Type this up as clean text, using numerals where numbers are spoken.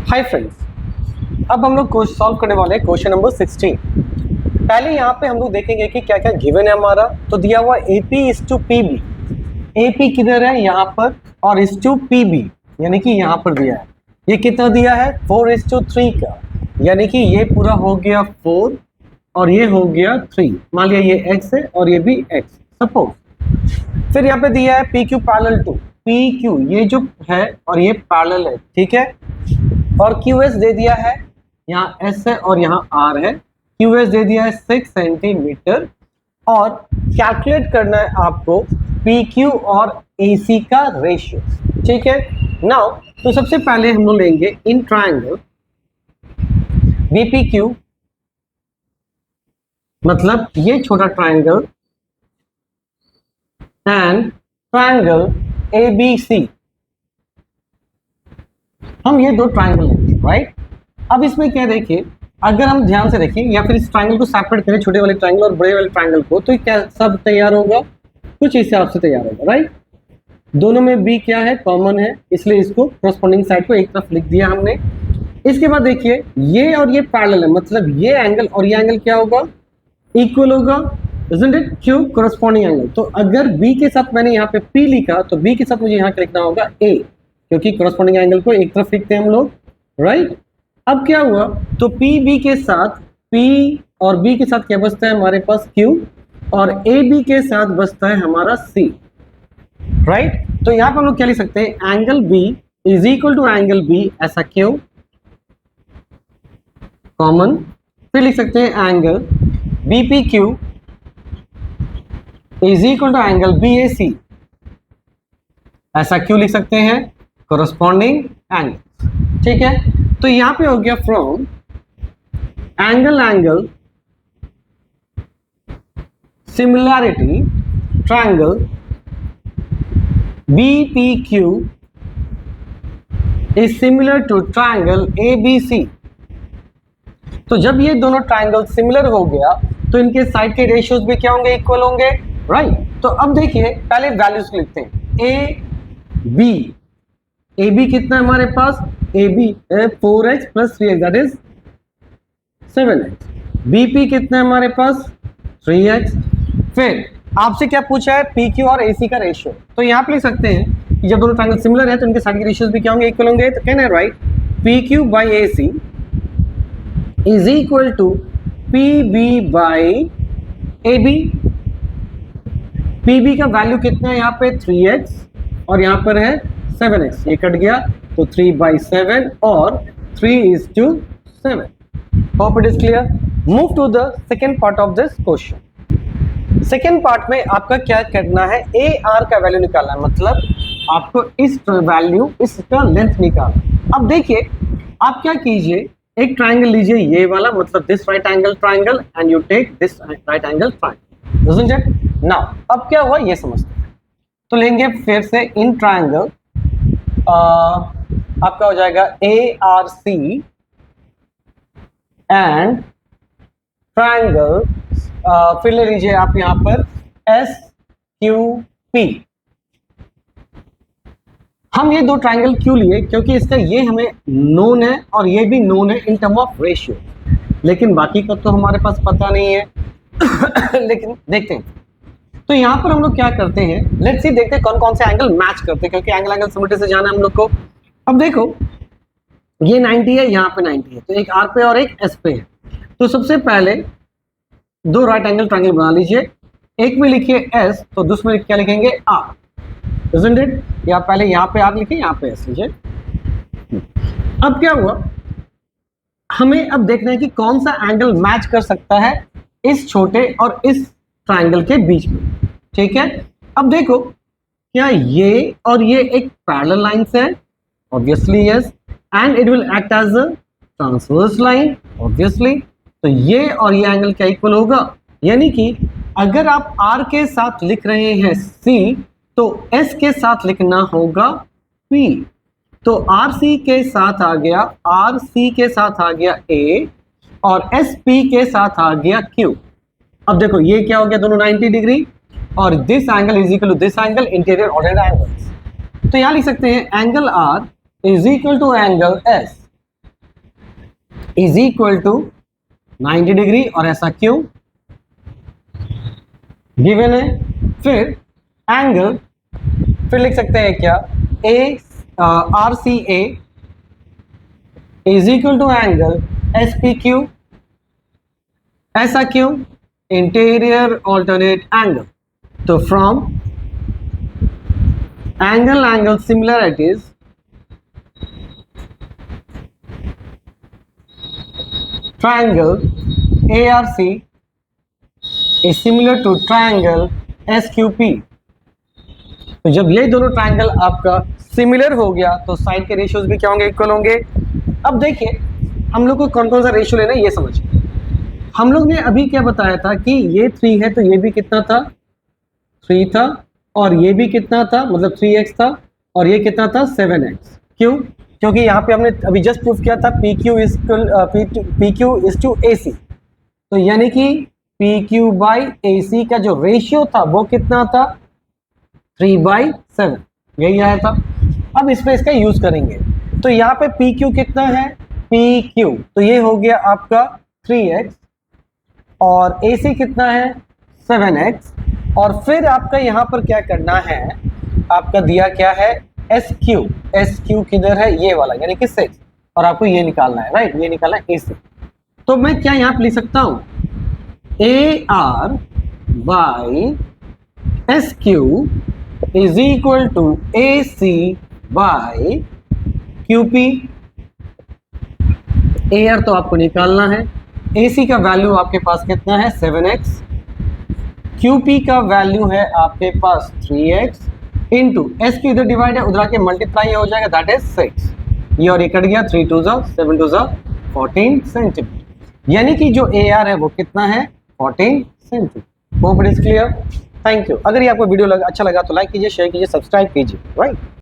Hi friends, अब हम लोग सॉल्व करने वाले हैं क्वेश्चन नंबर 16। पहले यहाँ पे हम लोग देखेंगे कि क्या क्या गिवन है हमारा। तो दिया हुआ AP is to PB। AP किधर है? यहाँ पर, और इज टू PB यानी कि यहाँ पर दिया है। ये कितना दिया है? 4:3 का, यानी कि ये पूरा हो गया 4 और ये हो गया 3। मान लिया ये x है और ये भी x सपोज। फिर यहाँ पे दिया है PQ पैरेलल टू PQ, ये जो है और ये पैरेलल है, ठीक है। और QS दे दिया है, यहाँ S है और यहाँ R है। QS दे दिया है 6 सेंटीमीटर। और कैलकुलेट करना है आपको PQ और AC का रेशियो, ठीक है। नाउ तो सबसे पहले हम लोग लेंगे इन ट्रायंगल BPQ, मतलब ये छोटा ट्रायंगल, एंड ट्रायंगल ABC। हम ये दो ट्रायंगल लेंगे, राइट। अब इसमें क्या देखिए, अगर हम ध्यान से देखें या फिर इस ट्रायंगल को सेपरेट करें, छोटे वाले ट्रायंगल और बड़े वाले ट्रायंगल को, तो क्या सब तैयार होगा? कुछ इस हिसाब से तैयार होगा, राइट। दोनों में B क्या है? कॉमन है, इसलिए इसको करस्पॉन्डिंग साइड को एक तरफ लिख दिया हमने। इसके बाद देखिए ये और ये पैरेलल है, मतलब ये एंगल और ये एंगल क्या होगा? इक्वल होगा, isn't it? क्यों? Corresponding angle. तो अगर B के साथ मैंने यहाँ पे P लिखा तो B के साथ मुझे यहाँ लिखना होगा A, क्योंकि करस्पॉन्डिंग एंगल को एक तरफ लिखते हैं हम लोग, राइट। अब क्या हुआ? तो PB के साथ P और B के साथ क्या बचता है हमारे पास? Q, और AB के साथ बचता है हमारा C, राइट। तो यहाँ पर हम लोग क्या लिख सकते हैं? Angle B is equal to angle B, ऐसा क्यों? कॉमन। फिर लिख सकते हैं angle BPQ is equal to angle BAC, ऐसा क्यों लिख सकते हैं? करस्पॉन्डिंग एंगल, ठीक है। तो यहां पे हो गया from angle similarity triangle BPQ is similar to triangle ABC। तो जब ये दोनों ट्रायंगल सिमिलर हो गया तो इनके साइड के रेशियोज भी क्या होंगे? इक्वल होंगे, राइट। तो अब देखिए पहले वैल्यूज लिखते हैं। AB कितना है हमारे पास? AB है 4x plus 3x, that is 7x। BP कितना है हमारे पास? 3x। फिर आपसे क्या पूछा है? PQ और AC का रेशियो। तो यहाँ पे लिख सकते हैं कि जब दोनों ट्रायंगल सिमिलर है तो इनके साइड के रेशियोज भी क्या होंगे? इक्वल होंगे। तो कहना है right, PQ by AC is equal to PB by AB। PB का वैल्यू कितना है यहाँ पे? 3x और यहाँ पर है 7x, ये कट गया तो 3/7 और 3:7। Hope it is clear. Move to the second part of this question. Second part में आपका क्या करना है? AR का वैल्यू निकालना है, मतलब आपको इस वैल्यू, इसका लेंथ निकालना। अब देखिए आप क्या कीजिए, एक ट्रायंगल लीजिए ये वाला, मतलब this right angle triangle, and you take this right angle triangle, isn't it? Now अब क्या हुआ ये समझते हैं। तो लेंगे फिर से इन ट्रायंगल, आपका हो जाएगा ARC एंड ट्रायंगल, फिर ले लीजिए आप यहाँ पर SQP। हम ये दो ट्रायंगल क्यों लिए? क्योंकि इसका ये हमें नोन है और ये भी नोन है इन टर्म ऑफ रेशियो, लेकिन बाकी का तो हमारे पास पता नहीं है। लेकिन देखते हैं। तो यहाँ पर हम लोग क्या करते हैं, लेट्स सी, देखते हैं कौन कौन से एंगल मैच करते हैं, क्योंकि एंगल सिमिलरिटी से जाना है हम लोग को। अब देखो ये 90 है, यहाँ पे 90 है, तो एक R पे और एक S पे है। तो सबसे पहले दो राइट एंगल ट्रायंगल बना लीजिए, एक में लिखिए S तो दूसरे में क्या लिखेंगे? R, isn't it? या पहले यहाँ पे R लिखिए, यहाँ पे S लीजिए। अब क्या हुआ, हमें अब देखना है कि कौन सा एंगल मैच कर सकता है इस छोटे और इस ट्रायंगल के बीच में, ठीक है। अब देखो क्या ये और ये एक पैरेलल लाइंस है? Obviously yes, and it will act as a transverse line, obviously. तो ये और ये एंगल क्या इक्वल होगा? यानी कि अगर आप R के साथ लिख रहे हैं C, तो S के साथ लिखना होगा P। तो RC के साथ आ गया, RC के साथ आ गया A, और SP के साथ आ गया Q। अब देखो ये क्या हो गया? दोनों 90 डिग्री, और this angle is equal to this angle, interior ordinate angles. तो यहां लिख सकते हैं angle R is equal to angle S is equal to 90 degree, और ऐसा क्यों गिवन है। फिर एंगल, फिर लिख सकते हैं क्या, A R C A is equal to angle S P Q, ऐसा क्यों, इंटीरियर ऑल्टरनेट एंगल। तो from angle similarities triangle ARC is similar to triangle SQP। तो जब ये दोनों ट्रायंगल आपका सिमिलर हो गया तो साइड के रेशियोज भी क्या होंगे, इक्वल होंगे। अब देखिए हम लोग को कौन कौन सा रेशियो लेना है ये समझिए। हम लोग ने अभी क्या बताया था कि ये 3 है तो ये भी कितना था, 3 था, और ये भी कितना था, मतलब 3x था, और ये कितना था 7x। क्यों, क्योंकि यहाँ पे हमने अभी जस्ट प्रूफ किया था PQ इज टू AC। तो यानी कि PQ बाई AC का जो रेशियो था वो कितना था, 3/7, यही आया था। अब इसमें इसका यूज करेंगे तो यहाँ पे PQ कितना है, PQ तो ये हो गया आपका 3x, और AC कितना है 7x, और फिर आपका यहाँ पर क्या करना है, आपका दिया क्या है SQ किधर है, ये वाला यानी कि 6, और आपको ये निकालना है, राइट, ये निकालना है AC। तो मैं क्या यहाँ पे लिख सकता हूँ, AR by SQ is equal to AC by QP। AR तो आपको निकालना है, AC का वैल्यू आपके पास कितना है 7x, QP का वैल्यू है आपके पास 3x, इंटू SQ इधर डिवाइड है, उधर आके मल्टीप्लाई हो जाएगा, दैट इज 6। ये और ये कट गया, 3 2 7 2 14 सेंटीमीटर, यानी कि जो AR है वो कितना है 14 centimetre. Hope it is clear, thank you. अगर ये आपको वीडियो अच्छा लगा तो लाइक कीजिए, शेयर कीजिए, सब्सक्राइब कीजिए, राइट।